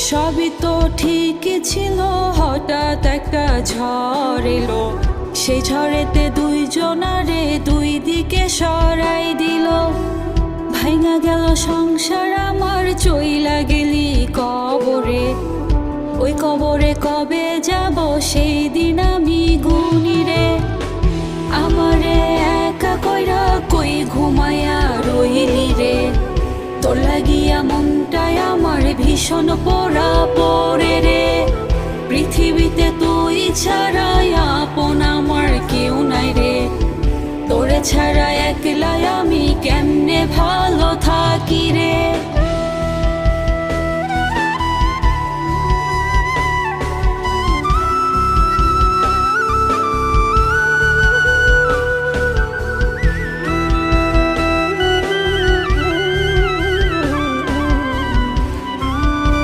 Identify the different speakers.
Speaker 1: সবই তো ঠিকই ছিল, হঠাৎ একটা ঝড় এলো। সেই ঝড়েতে দুইজনারে দুই দিকে সরাই দিল। ভাঙা গেল সংসার আমার, চইলা গেলি কবরে। ওই কবরে কবে যাব সেই দিন আমি গুনি রে। আমারে একা কইরা কই ঘুমায়া রইলি রে। তোর লাগিয়া মনটায় আমার ভীষণ পোড়া পড়ে রে। পৃথিবীতে তুই ছাড়া আপন আমার কেউ নাই রে। তোরে ছাড়া একলাই আমি কেমনে ভালো থাকি রে।